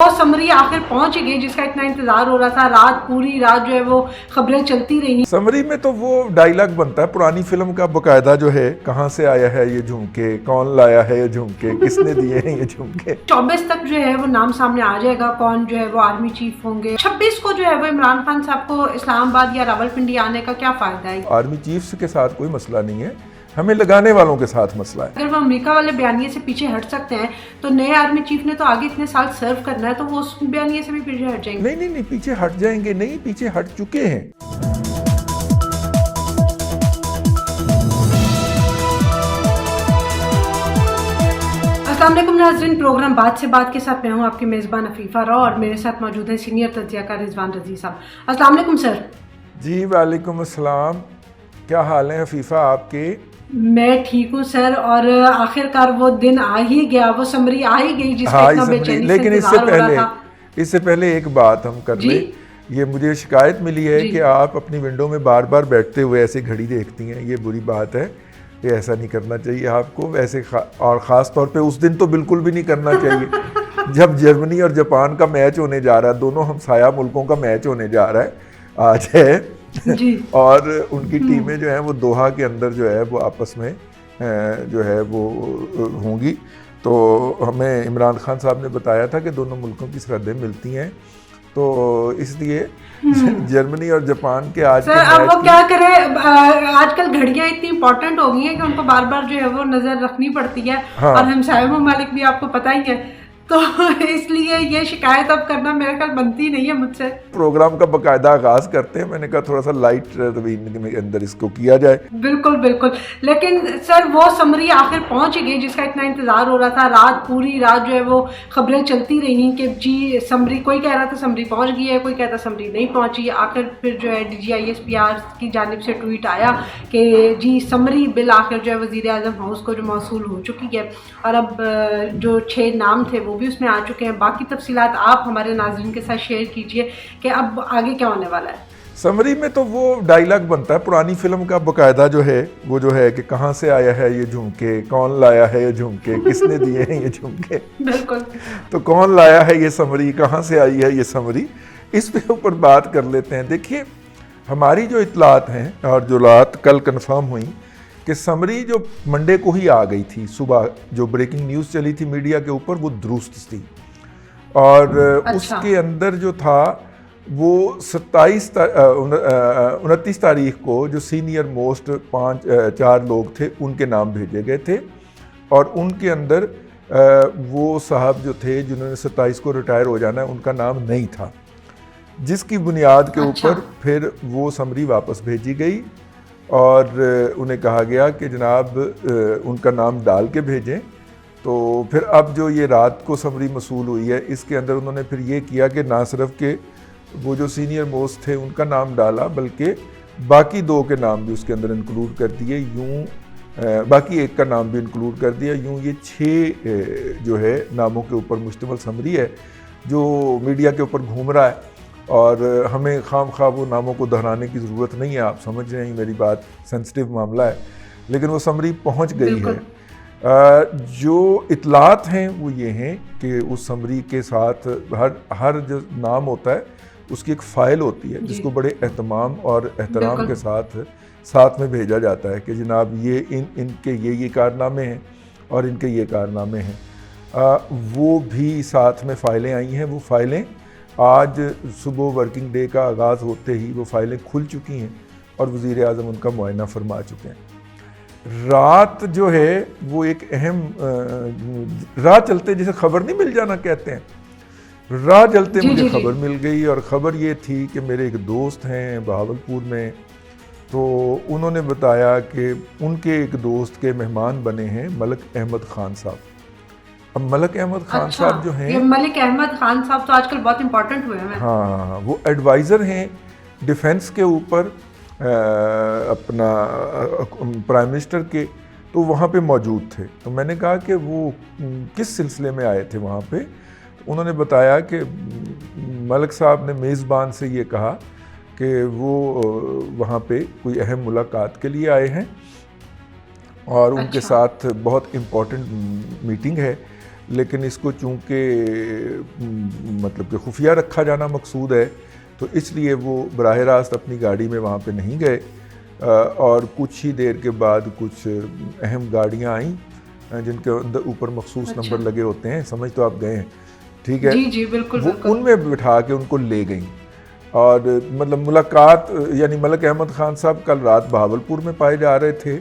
वो समरी आखिर पहुंच गई जिसका इतना इंतजार हो रहा था। रात पूरी रात जो है वो खबरें चलती रही। समरी में तो वो डायलॉग बनता है पुरानी फिल्म का बकायदा, जो है कहाँ से आया है ये झुमके, कौन लाया है ये झुमके, किसने दिए हैं ये झुमके। 24 तक जो है वो नाम सामने आ जाएगा कौन जो है वो आर्मी चीफ होंगे। 26 को जो है वो इमरान खान साहब को इस्लामाबाद या रावलपिंडी आने का क्या फायदा है। आर्मी चीफ्स के साथ कोई मसला नहीं है, हमें लगाने वालों के साथ मसला है। अगर वो अमेरिका वाले बयानिए से पीछे हट सकते हैं तो नए आर्मी चीफ ने तो आगे इतने साल सर्व करना है, तो वो उस बयानिए से भी पीछे हट जाएंगे। नहीं, पीछे हट जाएंगे नहीं, पीछे हट चुके हैं। अस्सलाम वालेकुम नाज़रीन, प्रोग्राम बात से बात के साथ मैं हूं आपकी मेज़बान अफीफ़ा रॉ और मेरे साथ मौजूद है सीनियर तज्ज़ियाकार रिजवान रज़ी साहब। अस्सलाम वालेकुम सर। जी वालेकुम अस्सलाम, क्या हाल है अफीफ़ा आपके? मैं ठीक हूँ सर, और आखिरकार वो दिन आ ही गया, वो समरी आ ही गई जिसका इतना बेचैनी से लेकिन इंतज़ार हो रहा था। इससे पहले एक बात हम कर ले। ये मुझे शिकायत मिली है कि आप अपनी विंडो में बार बार बैठते हुए ऐसे घड़ी देखती हैं, ये बुरी बात है, ये ऐसा नहीं करना चाहिए आपको वैसे और ख़ास तौर पे उस दिन तो बिल्कुल भी नहीं करना चाहिए जब जर्मनी और जापान का मैच होने जा रहा है, दोनों हमसाया मुल्कों का मैच होने जा रहा है आज है जी। और उनकी टीमें जो हैं वो दोहा के अंदर जो है वो आपस में जो है वो होंगी। तो हमें इमरान खान साहब ने बताया था कि दोनों मुल्कों की सरहदें मिलती हैं, तो इसलिए जर्मनी और जापान के आज सर अब वो क्या करें, आजकल घड़ियां इतनी इंपॉर्टेंट हो गई हैं कि उनको बार बार जो है वो नजर रखनी पड़ती है। हाँ। और हमसाया ममालिक भी आपको पता ही है, तो इसलिए ये शिकायत अब करना मेरे ख्याल बनती नहीं है मुझसे। प्रोग्राम का बकायदा आगाज करते हैं, मैंने कहा थोड़ा सा लाइट रवीन के अंदर इसको किया जाए। बिल्कुल बिल्कुल, लेकिन सर वो समरी आखिर पहुंच गई जिसका इतना इंतजार हो रहा था। रात पूरी रात जो है वो खबरें चलती रही कि जी समरी, कोई कह रहा था समरी पहुंच गई है, कोई कहता समरी नहीं पहुंची। आखिर फिर जो है DGISPR की जानिब से ट्वीट आया कि जी समरी बिल आखिर जो है वज़ीर आज़म हाउस को जो मौसूल हो चुकी है, और अब जो 6 नाम थे वो भी उसमें आ चुके हैं। बाकी तफसीलात आप हमारे नाज़रीन के साथ शेयर कीजिए कि अब आगे क्या होने वाला है। समरी में तो वो डायलॉग बनता है पुरानी फिल्म का बकायदा, जो है वो जो है कि कहाँ से आया है ये झुमके, कौन लाया है ये झुमके, किसने दिए हैं ये झुमके। बिल्कुल। तो कौन लाया है ये समरी, कहाँ से आई है ये समरी, इस पे ऊपर बात कर लेते हैं। देखिए हमारी जो इतलात हैं और जो रात कल कन्फर्म हुई कि समरी जो मंडे को ही आ गई थी, सुबह जो ब्रेकिंग न्यूज़ चली थी मीडिया के ऊपर वो दुरुस्त थी, और उसके अंदर जो था वो 29 तारीख को जो सीनियर मोस्ट 4 लोग थे उनके नाम भेजे गए थे, और उनके अंदर वो साहब जो थे जिन्होंने 27 को रिटायर हो जाना है उनका नाम नहीं था, जिसकी बुनियाद के ऊपर फिर वो समरी वापस भेजी गई और उन्हें कहा गया कि जनाब उनका नाम डाल के भेजें। तो फिर अब जो ये रात को समरी मसूल हुई है इसके अंदर उन्होंने फिर ये किया कि ना सिर्फ के वो जो सीनियर मोस्ट थे उनका नाम डाला बल्कि बाकी 2 के नाम भी उसके अंदर इंक्लूड कर दिए, यूँ बाकी 1 का नाम भी इंक्लूड कर दिया। यूँ ये 6 जो है नामों के ऊपर मुश्तमिल समरी है जो मीडिया के ऊपर घूम रहा है, और हमें खाम वो नामों को दोहराने की ज़रूरत नहीं है, आप समझ रहे हैं मेरी बात, सेंसिटिव मामला है, लेकिन वो समरी पहुंच गई है। जो इतलात हैं वो ये हैं कि उस समरी के साथ हर जो नाम होता है उसकी एक फ़ाइल होती है जिसको बड़े एहतमाम और एहतराम के साथ में भेजा जाता है कि जनाब ये इनके ये कारनामे हैं और इनके ये कारनामे हैं। वो भी साथ में फ़ाइलें आई हैं, वो फ़ाइलें आज सुबह वर्किंग डे का आगाज़ होते ही वो फ़ाइलें खुल चुकी हैं और वज़ीर आज़म उनका मुआयना फरमा चुके हैं। रात जो है वो एक अहम राह चलते जिसे खबर नहीं मिल जाना कहते हैं, राह चलते मुझे खबर मिल गई, और ख़बर ये थी कि मेरे एक दोस्त हैं बहावलपुर में, तो उन्होंने बताया कि उनके एक दोस्त के मेहमान बने हैं मलिक अहमद खान साहब। अब मलिक अहमद खान साहब जो हैं, मलिक अहमद खान साहब तो आजकल बहुत इंपॉर्टेंट हुए हैं। हाँ, वो एडवाइज़र हैं डिफेंस के ऊपर अपना प्राइम मिनिस्टर के, तो वहाँ पे मौजूद थे। तो मैंने कहा कि वो किस सिलसिले में आए थे वहाँ पे, तो उन्होंने बताया कि मलिक साहब ने मेज़बान से ये कहा कि वो वहाँ पे कोई अहम मुलाकात के लिए आए हैं और उनके साथ बहुत इम्पोर्टेंट मीटिंग है, लेकिन इसको चूँकि मतलब कि खुफिया रखा जाना मकसूद है, तो इसलिए वो बराह रास्त अपनी गाड़ी में वहाँ पे नहीं गए। और कुछ ही देर के बाद कुछ अहम गाड़ियाँ आईं जिनके अंदर ऊपर मखसूस नंबर लगे होते हैं, समझ तो आप गए हैं, ठीक है? जी जी बिल्कुल, वो बिल्कुल। उनमें बिठा के उनको ले गई। और मतलब मुलाकात, यानी मलिक अहमद खान साहब कल रात बहावलपुर में पाए जा रहे थे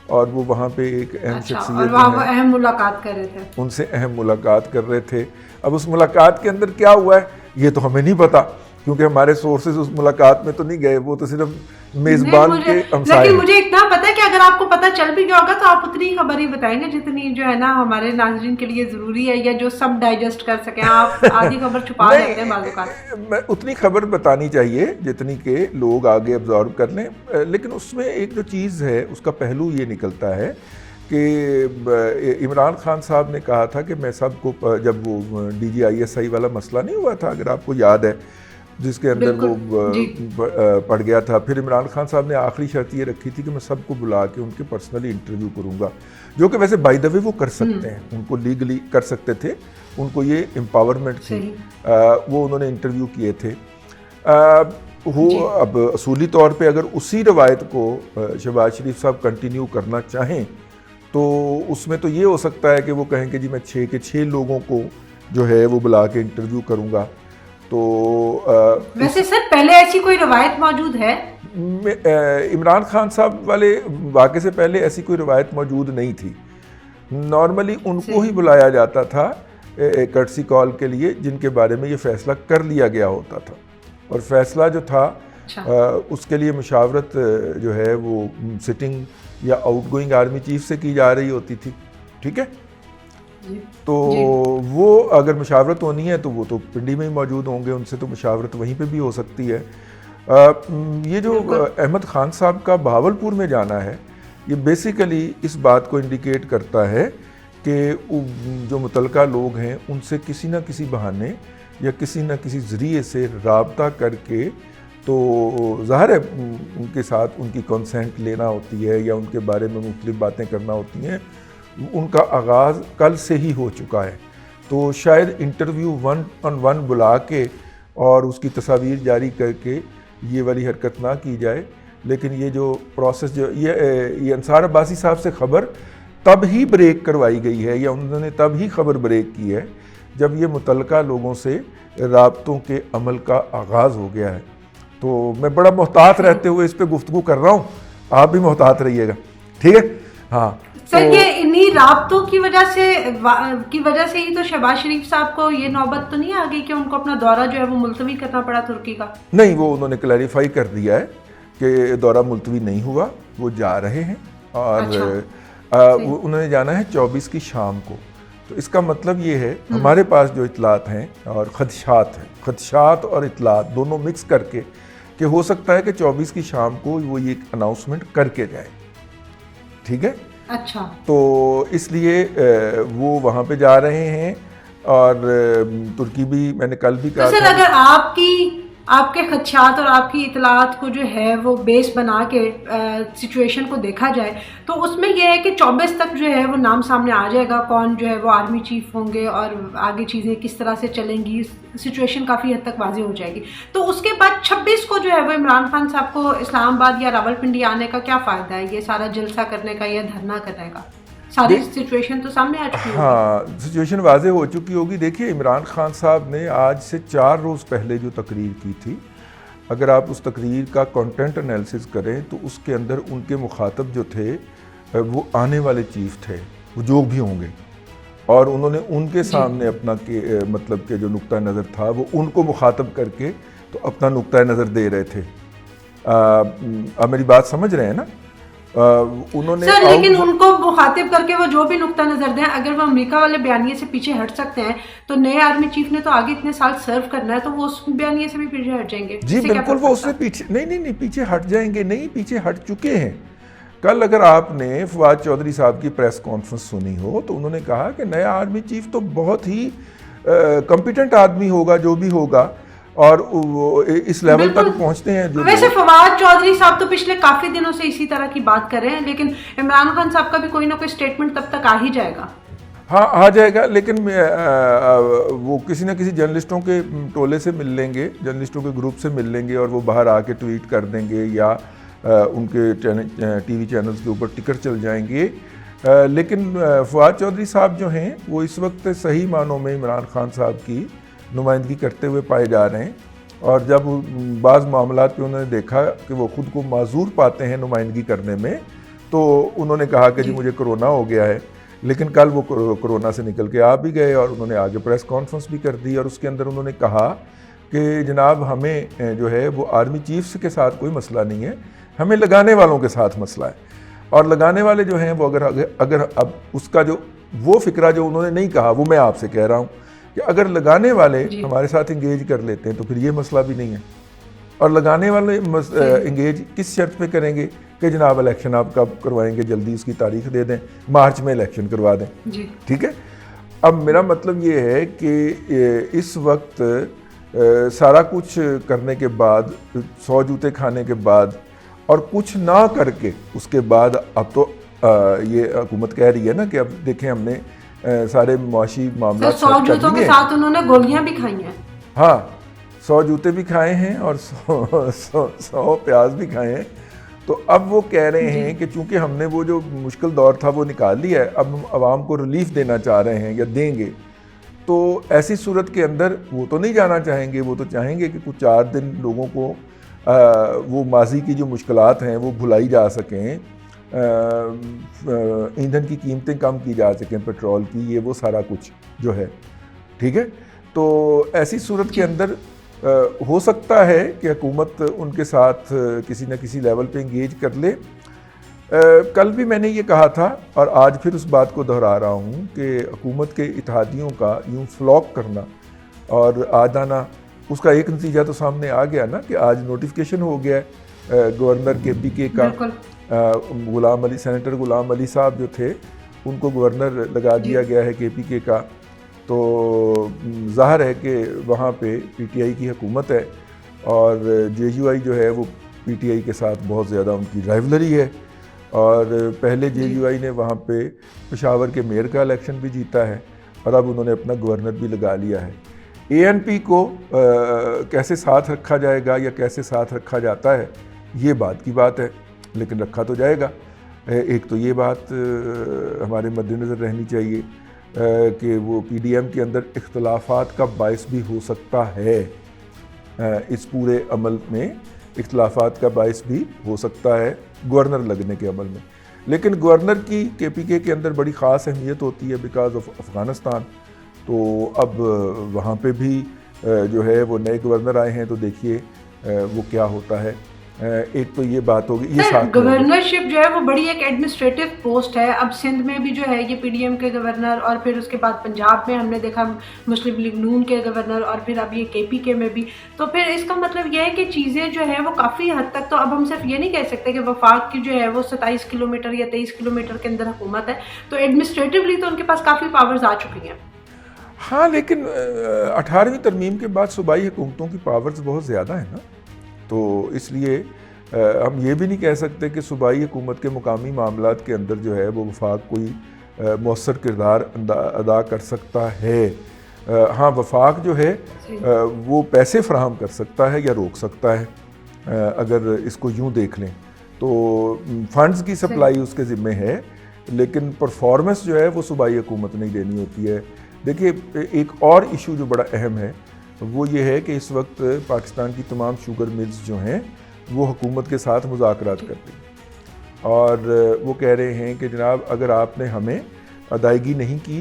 और वो वहाँ पे एक अहम अच्छा, शख्सियत और वहाँ वो अहम मुलाकात कर रहे थे, उनसे अहम मुलाकात कर रहे थे। अब उस मुलाकात के अंदर क्या हुआ है ये तो हमें नहीं पता, क्योंकि हमारे सोर्सेज उस मुलाकात में तो नहीं गए, वो तो सिर्फ मेज़बान के हमसाए। लेकिन मुझे इतना पता है कि अगर आपको पता चल भी गया होगा तो आप उतनी खबर ही बताएंगे जितनी जो है ना हमारे नाज़रीन के लिए ज़रूरी है, या जो सब डाइजेस्ट कर सकें। आप आधी खबर छुपा देते हैं बाज़ औक़ात। उतनी खबर बतानी चाहिए जितनी के लोग आगे अब्जॉर्व कर लें। लेकिन उसमें एक जो चीज़ है उसका पहलू ये निकलता है कि इमरान खान साहब ने कहा था कि मैं सबको, जब वो DGISI वाला मसला नहीं हुआ था, अगर आपको याद है, जिसके अंदर वो पड़ गया था, फिर इमरान खान साहब ने आखिरी शर्त ये रखी थी कि मैं सबको बुला के उनके पर्सनली इंटरव्यू करूंगा, जो कि वैसे बाय द वे वो कर सकते हैं, उनको लीगली कर सकते थे, उनको ये एम्पावरमेंट थी। वो उन्होंने इंटरव्यू किए थे। अब असूली तौर पे अगर उसी रवायत को शहबाज शरीफ साहब कंटिन्यू करना चाहें तो उसमें तो ये हो सकता है कि वो कहें कि जी मैं 6 के 6 लोगों को जो है वो बुला के इंटरव्यू करूँगा। तो वैसे सर पहले ऐसी कोई रवायत मौजूद है? इमरान खान साहब वाले वाक़े से पहले ऐसी कोई रवायत मौजूद नहीं थी। नॉर्मली उनको ही बुलाया जाता था कर्टसी कॉल के लिए जिनके बारे में ये फ़ैसला कर लिया गया होता था, और फ़ैसला जो था उसके लिए मुशावरत जो है वो सिटिंग या आउटगोइंग आर्मी चीफ से की जा रही होती थी, ठीक है? तो वो अगर मुशावरत होनी है तो वो तो पिंडी में ही मौजूद होंगे, उनसे तो मुशावरत वहीं पे भी हो सकती है। ये जो अहमद खान साहब का बहावलपुर में जाना है, ये बेसिकली इस बात को इंडिकेट करता है कि जो मुतलका लोग हैं उनसे किसी न किसी बहाने या किसी न किसी ज़रिए से राब्ता करके, तो ज़ाहिर है उनके साथ उनकी कंसेंट लेना होती है या उनके बारे में मुख्तलिफ बातें करना होती हैं। उनका आगाज़ कल से ही हो चुका है, तो शायद इंटरव्यू 1-on-1 बुला के और उसकी तस्वीर जारी करके ये वाली हरकत ना की जाए। लेकिन ये जो प्रोसेस जो ये अंसार अब्बासी साहब से ख़बर तब ही ब्रेक करवाई गई है, या उन्होंने तब ही ख़बर ब्रेक की है जब ये मुतलका लोगों से राब्तों के अमल का आगाज़ हो गया है। तो मैं बड़ा मोहतात रहते हुए इस पर गुफ्तगू कर रहा हूँ, आप भी मोहतात रहिएगा, ठीक है? हाँ सर, ये इन्हीं राब्तों की वजह से ही तो शहबाज शरीफ साहब को ये नौबत तो नहीं आ गई कि उनको अपना दौरा जो है वो मुलतवी करना पड़ा तुर्की का? नहीं, वो उन्होंने क्लैरिफाई कर दिया है कि दौरा मुलतवी नहीं हुआ, वो जा रहे हैं। और उन्होंने जाना है 24 की शाम को। तो इसका मतलब ये है, हमारे पास जो इतलात हैं और खदशात और इतलात दोनों मिक्स करके, कि हो सकता है कि 24 की शाम को वो ये अनाउंसमेंट करके जाए, ठीक है? अच्छा, तो इसलिए वो वहाँ पे जा रहे हैं। और तुर्की भी, मैंने कल भी कहा, तो सर अगर आपके खदशात और आपकी इतलात को जो है वो बेस बना के सिचुएशन को देखा जाए, तो उसमें यह है कि 24 तक जो है वो नाम सामने आ जाएगा, कौन जो है वो आर्मी चीफ होंगे और आगे चीज़ें किस तरह से चलेंगी, सिचुएशन काफ़ी हद तक वाज़ेह हो जाएगी। तो उसके बाद 26 को जो है वो इमरान खान साहब को इस्लामाबाद या रावलपिंडी आने का क्या फ़ायदा है, ये सारा जलसा करने का या धरना करने का? सारी सिचुएशन तो सामने आ चुकी होगी। हाँ, सिचुएशन वाज़ेह हो चुकी होगी। देखिए, इमरान खान साहब ने आज से 4 रोज़ पहले जो तकरीर की थी, अगर आप उस तकरीर का कंटेंट एनालिसिस करें तो उसके अंदर उनके मुखातब जो थे वो आने वाले चीफ थे, वो जो भी होंगे, और उन्होंने उनके सामने अपना मतलब के जो नुक्ता नज़र था वो उनको मुखातब करके तो अपना नुक्ता नज़र दे रहे थे। अब मेरी बात समझ रहे हैं ना? उन्होंने सर, लेकिन उनको मुखातिब करके वो जो भी नुक्ता नजर दें, अगर वो अमेरिका वाले बयानिए से पीछे हट सकते हैं तो नए आर्मी चीफ ने तो आगे इतने साल सर्व करना है, तो वो उस बयानिए से भी पीछे हट जाएंगे। जी बिल्कुल, वो उससे पीछे नहीं पीछे हट जाएंगे, नहीं पीछे हट चुके हैं। कल अगर आपने फवाद चौधरी साहब की प्रेस कॉन्फ्रेंस सुनी हो तो उन्होंने कहा कि नया आर्मी चीफ तो बहुत ही कॉम्पिटेंट आदमी होगा, जो भी होगा, और इस लेवल तक पहुंचते हैं जो। वैसे फवाद चौधरी साहब तो पिछले काफी दिनों से इसी तरह की बात कर रहे हैं, लेकिन इमरान खान साहब का भी कोई ना कोई स्टेटमेंट तब तक आ ही जाएगा। हाँ आ जाएगा, लेकिन वो किसी न किसी जर्नलिस्टों के टोले से मिल लेंगे, जर्नलिस्टों के ग्रुप से मिल लेंगे और वो बाहर आके ट्वीट कर देंगे या उनके टीवी चैनल्स के ऊपर टिकर चल जाएंगे। लेकिन फवाद चौधरी साहब जो हैं वो इस वक्त सही मानों में इमरान खान साहब की नुमाइंदगी करते हुए पाए जा रहे हैं, और जब बाज़ मामलात पे उन्होंने देखा कि वो ख़ुद को माजूर पाते हैं नुमाइंदगी करने में, तो उन्होंने कहा कि जी मुझे कोरोना हो गया है। लेकिन कल वो कोरोना से निकल के आ भी गए और उन्होंने आगे प्रेस कॉन्फ्रेंस भी कर दी, और उसके अंदर उन्होंने कहा कि जनाब हमें जो है वो आर्मी चीफ्स के साथ कोई मसला नहीं है, हमें लगाने वालों के साथ मसला है। और लगाने वाले जो हैं वो अगर अब उसका जो वो फिक्रा जो उन्होंने नहीं कहा वो मैं आपसे कह रहा हूँ कि अगर लगाने वाले हमारे साथ इंगेज कर लेते हैं तो फिर ये मसला भी नहीं है। और लगाने वाले इंगेज किस शर्त पे करेंगे कि जनाब इलेक्शन आप कब करवाएंगे, जल्दी उसकी तारीख दे दें, मार्च में इलेक्शन करवा दें, ठीक है। अब मेरा मतलब ये है कि इस वक्त सारा कुछ करने के बाद, 100 जूते खाने के बाद और कुछ ना करके उसके बाद अब तो ये हुकूमत कह रही है ना कि अब देखें हमने सारे मुआशी मामला 100 जूतों के साथ उन्होंने गोलियां भी खाई हैं। हाँ 100 जूते भी खाए हैं और 100 प्याज भी खाए हैं। तो अब वो कह रहे हैं कि चूंकि हमने वो जो मुश्किल दौर था वो निकाल लिया है, अब हम आवाम को रिलीफ देना चाह रहे हैं या देंगे। तो ऐसी सूरत के अंदर वो तो नहीं जाना चाहेंगे, वो तो चाहेंगे कि कुछ 4 दिन लोगों को वो माजी की जो मुश्किलात हैं वो भुलाई जा सकें, ईंधन की कीमतें कम की जा सकें, पेट्रोल की, ये वो सारा कुछ जो है, ठीक है। तो ऐसी सूरत के अंदर हो सकता है कि हुकूमत उनके साथ किसी न किसी लेवल पे इंगेज कर ले। कल भी मैंने ये कहा था और आज फिर उस बात को दोहरा रहा हूँ कि हुकूमत के इत्तेहादियों का यूँ फ्लॉक करना और आज आना, उसका एक नतीजा तो सामने आ गया ना कि आज नोटिफिकेशन हो गया गवर्नर KPK का। गुलाम अली, सेनेटर गुलाम अली साहब जो थे उनको गवर्नर लगा दिया गया है KPK का। तो ज़ाहिर है कि वहाँ पे PTI की हुकूमत है और JUI जो है वो PTI के साथ बहुत ज़्यादा उनकी राइवलरी है। और पहले JUI ने वहाँ पे पेशावर के मेयर का इलेक्शन भी जीता है और अब उन्होंने अपना गवर्नर भी लगा लिया है। ANP को कैसे साथ रखा जाएगा या कैसे साथ रखा जाता है ये बात की बात है, लेकिन रखा तो जाएगा। एक तो ये बात हमारे मद्देनज़र रहनी चाहिए कि वो PDM के अंदर इख्तलाफात का बायस भी हो सकता है, इस पूरे अमल में इख्तलाफात का बायस भी हो सकता है गवर्नर लगने के अमल में। लेकिन गवर्नर की KPK के अंदर बड़ी ख़ास अहमियत होती है बिकॉज ऑफ अफ़गानिस्तान। तो अब वहाँ पे भी जो है वो नए गवर्नर आए हैं, तो देखिए वो क्या होता है। एक तो ये बात होगी, ये साथ गवर्नरशिप जो है वो बड़ी एक एडमिनिस्ट्रेटिव पोस्ट है। अब सिंध में भी जो है ये PDM के गवर्नर और फिर उसके बाद पंजाब में हमने देखा मुस्लिम लीग नून के गवर्नर और फिर अब ये KPK में भी। तो फिर इसका मतलब ये है कि चीज़ें जो है वो काफ़ी हद तक, तो अब हम सिर्फ ये नहीं कह सकते कि वफाक की जो है वो 27 किलोमीटर या 23 किलोमीटर के अंदर हुकूमत है, तो एडमिनिस्ट्रेटिवली तो उनके पास काफ़ी पावर्स आ चुकी हैं। हाँ, लेकिन 18वीं तरमीम के बाद सूबाई हुकूमतों की पावर्स बहुत ज़्यादा है ना, तो इसलिए हम ये भी नहीं कह सकते कि सूबाई हुकूमत के मुकामी मामलात के अंदर जो है वो वफाक कोई मौसर किरदार अदा कर सकता है। हाँ, वफाक जो है वो पैसे फराहम कर सकता है या रोक सकता है, अगर इसको यूँ देख लें तो फंड्स की सप्लाई उसके ज़िम्मे है, लेकिन परफॉर्मेंस जो है वो सूबाई हुकूमत नहीं देनी होती है। देखिए, एक और इशू जो बड़ा अहम है वो ये है कि इस वक्त पाकिस्तान की तमाम शुगर मिल्स जो हैं वो हुकूमत के साथ मुज़ाकरात कर रही हैं और वो कह रहे हैं कि जनाब अगर आपने हमें अदायगी नहीं की,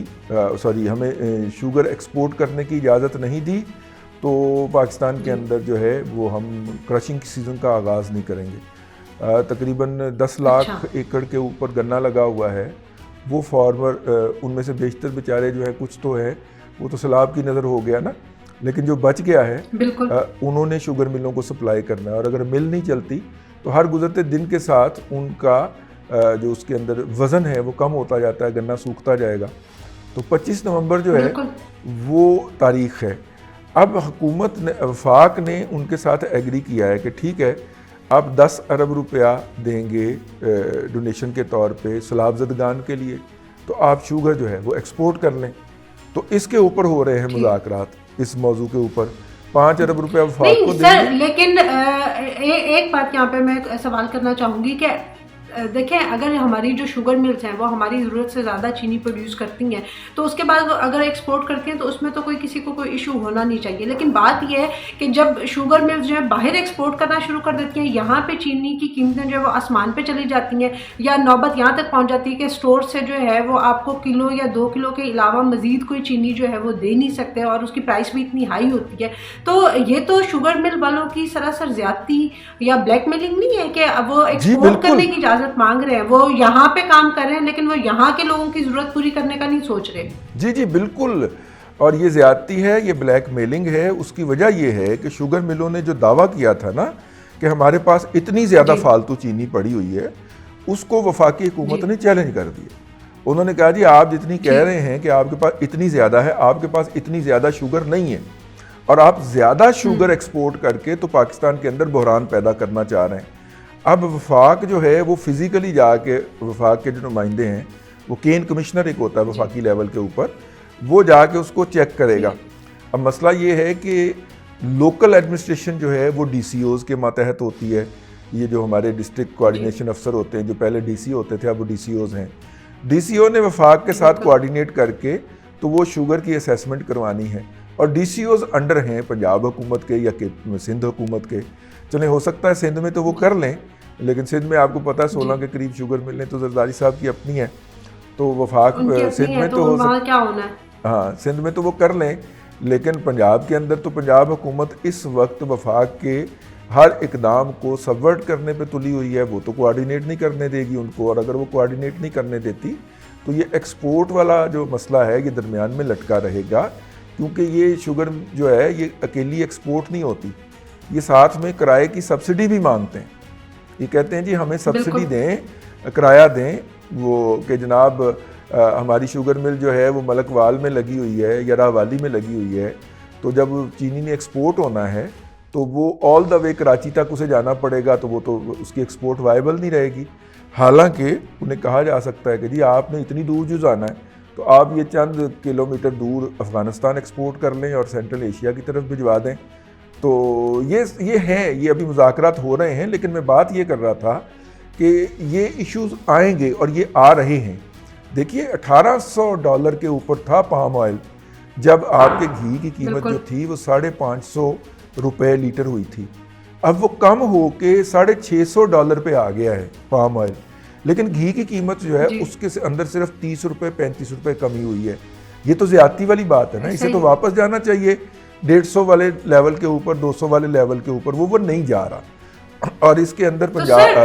हमें शुगर एक्सपोर्ट करने की इजाज़त नहीं दी तो पाकिस्तान के अंदर जो है वो हम क्रशिंग सीज़न का आगाज़ नहीं करेंगे। तकरीबन 10 लाख एकड़ के ऊपर गन्ना लगा हुआ है। वो फार्मर उनमें से बेशतर बेचारे जो है, कुछ तो है वो तो सैलाब की नज़र हो गया ना, लेकिन जो बच गया है उन्होंने शुगर मिलों को सप्लाई करना है और अगर मिल नहीं चलती तो हर गुजरते दिन के साथ उनका जो उसके अंदर वज़न है वो कम होता जाता है, गन्ना सूखता जाएगा। तो 25 नवंबर जो है वो तारीख़ है। अब हुकूमत ने, वफाक ने उनके साथ एग्री किया है कि ठीक है आप 10 अरब रुपया देंगे डोनेशन के तौर पे सैलाब ज़दगान के लिए, तो आप शुगर जो है वो एक्सपोर्ट कर लें। तो इसके ऊपर हो रहे हैं मुज़ाकरात, इस मौजू के ऊपर 5 अरब रुपए वफाक को देंगे। सर लेकिन एक बात यहाँ पे मैं सवाल करना चाहूँगी कि देखें, अगर हमारी जो शुगर मिल्स हैं वो हमारी ज़रूरत से ज़्यादा चीनी प्रोड्यूस करती हैं तो उसके बाद अगर एक्सपोर्ट करती हैं तो उसमें तो किसी को कोई इशू होना नहीं चाहिए। लेकिन बात यह है कि जब शुगर मिल्स जो है बाहर एक्सपोर्ट करना शुरू कर देती हैं, यहाँ पे चीनी की कीमतें जो है वो आसमान पे चली जाती हैं, या नौबत यहाँ तक पहुँच जाती है कि स्टोर से जो है वो आपको किलो या 2 किलो के अलावा मज़ीद कोई चीनी जो है वो दे नहीं सकते और उसकी प्राइस भी इतनी हाई होती है। तो ये तो शुगर मिल वालों की सरासर ज्यादती या ब्लैकमेलिंग नहीं है कि वो एक्सपोर्ट करने की इजाजत मांग रहे हैं, वो यहाँ पे काम कर रहे हैं लेकिन वो यहाँ के लोगों की जरूरत पूरी करने का नहीं सोच रहे। जी जी बिल्कुल, और ये ज्यादती है, ये ब्लैकमेलिंग है। उसकी वजह ये है कि शुगर मिलों ने जो दावा किया था ना कि हमारे पास इतनी ज्यादा फालतू चीनी पड़ी हुई है, उसको वफाकी हुकूमत ने चैलेंज कर दिया। उन्होंने कहा जी आप जितनी कह रहे हैं कि आपके पास इतनी ज्यादा है, आपके पास इतनी ज्यादा शुगर नहीं है और आप ज्यादा शुगर एक्सपोर्ट करके तो पाकिस्तान के अंदर बहरान पैदा करना चाह रहे हैं। अब वफाक जो है वो फिजिकली जाके, वफाक के जो नुमाइंदे हैं, वो केन कमिश्नर एक होता है वफाकी लेवल के ऊपर, वो जाके उसको चेक करेगा। अब मसला ये है कि लोकल एडमिनिस्ट्रेशन जो है वो DCOs के मातहत होती है। ये जो हमारे डिस्ट्रिक्ट कोऑर्डिनेशन अफसर होते हैं, जो पहले DC होते थे अब वो DCOs हैं। DCO ने वफाक के साथ कोऑर्डिनेट करके तो वो शुगर की असेसमेंट करवानी है और DCOs अंडर हैं पंजाब हुकूमत के या सिंध हुकूमत के। चले हो सकता है सिंध में तो वो कर लें, लेकिन सिंध में आपको पता है 16 के करीब शुगर मिलने तो जरदारी साहब की अपनी है, तो वफाक सिंध में तो हो क्या होना है। हाँ, सिंध में तो वो कर लें, लेकिन पंजाब के अंदर तो पंजाब हुकूमत इस वक्त वफाक के हर इकदाम को सबवर्ट करने पे तुली हुई है। वो तो कोऑर्डिनेट नहीं करने देगी उनको, और अगर वो कोऑर्डिनेट नहीं करने देती तो ये एक्सपोर्ट वाला जो मसला है ये दरमियान में लटका रहेगा, क्योंकि ये शुगर जो है ये अकेली एक्सपोर्ट नहीं होती, ये साथ में किराए की सब्सिडी भी मांगते हैं। ये कहते हैं जी हमें सब्सिडी दें, किराया दें, वो कि जनाब हमारी शुगर मिल जो है वो मलकवाल में लगी हुई है या रावाली में लगी हुई है, तो जब चीनी ने एक्सपोर्ट होना है तो वो ऑल द वे कराची तक उसे जाना पड़ेगा, तो वो तो उसकी एक्सपोर्ट वायबल नहीं रहेगी। हालांकि उन्हें कहा जा सकता है कि जी आपने इतनी दूर जो जाना है तो आप ये चंद किलोमीटर दूर अफ़गानिस्तान एक्सपोर्ट कर लें और सेंट्रल एशिया की तरफ भिजवा दें। तो ये है, ये अभी मुज़ाकरात हो रहे हैं, लेकिन मैं बात ये कर रहा था कि ये इश्यूज़ आएंगे और ये आ रहे हैं। देखिए $1800 के ऊपर था पाम ऑयल, जब आपके घी की कीमत जो थी वो $550 लीटर हुई थी। अब वो कम हो के $650 पे आ गया है पाम ऑयल, लेकिन घी की कीमत जो है उसके अंदर सिर्फ ₹30-35 कमी हुई है। ये तो ज़्यादती वाली बात है ना, इसे तो वापस जाना चाहिए 150 वाले लेवल के ऊपर, 200 वाले लेवल के ऊपर, वो नहीं जा रहा। और इसके अंदर पंजाब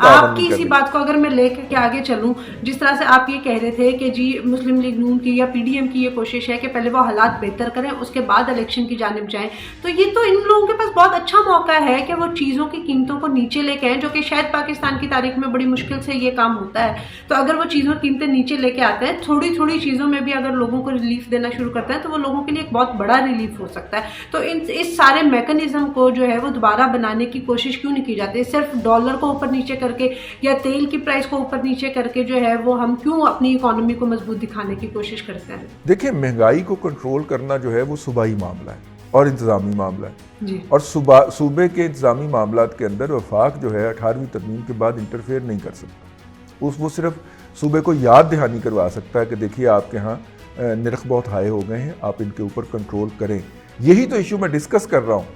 आपकी इसी बात को अगर मैं लेकर के आगे चलूं, जिस तरह से आप ये कह रहे थे कि जी मुस्लिम लीग नून की या PDM की ये कोशिश है कि पहले वो हालात बेहतर करें उसके बाद इलेक्शन की जानिब जाएं, तो ये तो इन लोगों के पास बहुत अच्छा मौका है कि वो चीज़ों की कीमतों को नीचे लेके आएँ, जो कि शायद पाकिस्तान की तारीख में बड़ी मुश्किल से ये काम होता है। तो अगर वो चीज़ों की कीमतें नीचे लेके आते हैं, थोड़ी थोड़ी चीज़ों में भी अगर लोगों को रिलीफ देना शुरू करते हैं, तो वो लोगों के लिए एक बहुत बड़ा रिलीफ हो सकता है। तो इस सारे मैकेनिज्म को जो है वो दोबारा बनाने की कोशिश क्यों नहीं की जाती? सिर्फ डॉलर को ऊपर नीचे करके या तेल की प्राइस को ऊपर नीचे करके जो है वो हम क्यों अपनी इकोनॉमी को मजबूत दिखाने की कोशिश करते हैं? देखिए, महंगाई को कंट्रोल करना जो है वो सूबाई मामला है और इंतजामी मामला है जी। और सूबे के इंतजामी मामलात के अंदर वफाक जो है 18वीं तरमीम के बाद इंटरफेयर नहीं कर सकता। वो सिर्फ सूबे को याद दहानी करवा सकता है कि देखिए आपके यहाँ नर्ख बहुत हाई हो गए हैं, आप इनके ऊपर कंट्रोल करें। यही तो इशू मैं डिस्कस कर रहा हूँ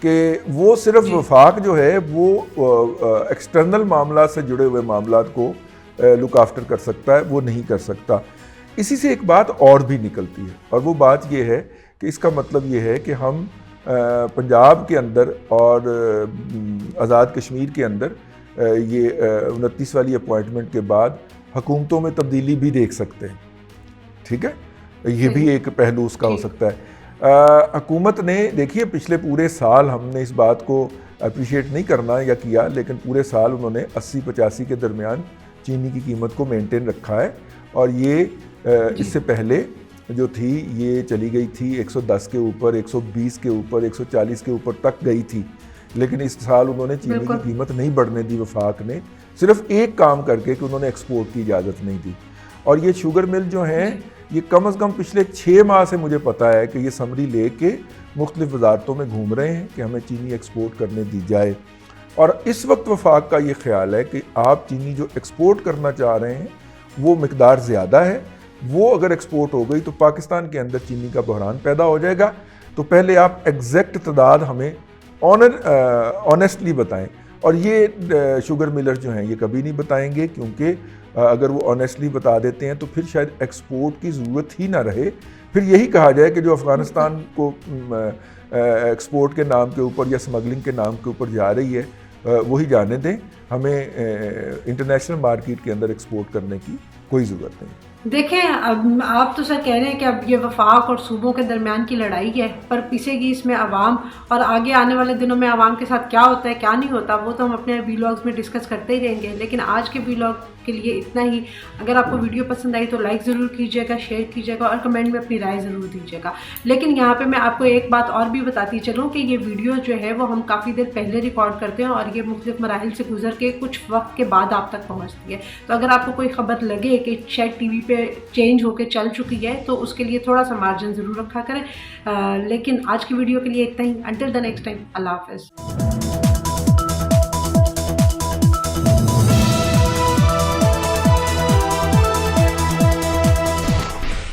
कि वो सिर्फ वफाक जो है वो एक्सटर्नल मामला से जुड़े हुए मामलात को लुक आफ्टर कर सकता है, वो नहीं कर सकता। इसी से एक बात और भी निकलती है, और वो बात ये है कि इसका मतलब ये है कि हम पंजाब के अंदर और आज़ाद कश्मीर के अंदर ये 29 वाली अपॉइंटमेंट के बाद हुकूमतों में तब्दीली भी देख सकते हैं। ठीक है, ये भी एक पहलू उसका हो सकता है। हुकूमत ने, देखिए पिछले पूरे साल हमने इस बात को अप्रिशिएट नहीं करना या किया, लेकिन पूरे साल उन्होंने 80-85 के दरमियान चीनी की कीमत को मेंटेन रखा है, और ये इससे पहले जो थी ये चली गई थी 110 के ऊपर, 120 के ऊपर, 140 के ऊपर तक गई थी। लेकिन इस साल उन्होंने चीनी की कीमत नहीं बढ़ने दी वफाक ने, सिर्फ एक काम करके कि उन्होंने एक्सपोर्ट की इजाज़त नहीं दी। और ये शुगर मिल जो हैं ये कम से कम पिछले 6 माह से मुझे पता है कि ये समरी लेके मुख्तलिफ वजारतों में घूम रहे हैं कि हमें चीनी एक्सपोर्ट करने दी जाए। और इस वक्त वफाक का ये ख्याल है कि आप चीनी जो एक्सपोर्ट करना चाह रहे हैं वो मिकदार ज़्यादा है, वो अगर एक्सपोर्ट हो गई तो पाकिस्तान के अंदर चीनी का बहरान पैदा हो जाएगा। तो पहले आप एग्जैक्ट तादाद हमें ऑनेस्टली बताएं। और ये शुगर मिलर जो हैं ये कभी नहीं बताएंगे, क्योंकि अगर वो ऑनेस्टली बता देते हैं तो फिर शायद एक्सपोर्ट की ज़रूरत ही ना रहे। फिर यही कहा जाए कि जो अफ़गानिस्तान को एक्सपोर्ट के नाम के ऊपर या स्मगलिंग के नाम के ऊपर जा रही है वही जाने दें, हमें इंटरनेशनल मार्केट के अंदर एक्सपोर्ट करने की कोई ज़रूरत नहीं। देखें, अब आप तो सर कह रहे हैं कि अब ये वफाक और सूबों के दरमियान की लड़ाई है, पर पिसेगी इसमें आवाम, और आगे आने वाले दिनों में आवाम के साथ क्या होता है क्या नहीं होता वो तो हम अपने वीलॉग्स में डिस्कस करते ही रहेंगे। लेकिन आज के वीलॉग के लिए इतना ही। अगर आपको वीडियो पसंद आई तो लाइक ज़रूर कीजिएगा, शेयर कीजिएगा और कमेंट में अपनी राय ज़रूर दीजिएगा। लेकिन यहाँ पे मैं आपको एक बात और भी बताती चलूँ कि ये वीडियो जो है वो हम काफ़ी देर पहले रिकॉर्ड करते हैं और ये मुख्तलिफ मराहिल से गुजर के कुछ वक्त के बाद आप तक पहुँचती है। तो अगर आपको कोई खबर लगे कि शायद TV पे चेंज होके चल चुकी है तो उसके लिए थोड़ा सा मार्जिन ज़रूर रखा करें। लेकिन आज की वीडियो के लिए इतना ही। अंटिल द नेक्स्ट टाइम, अल्लाह हाफ़िज़।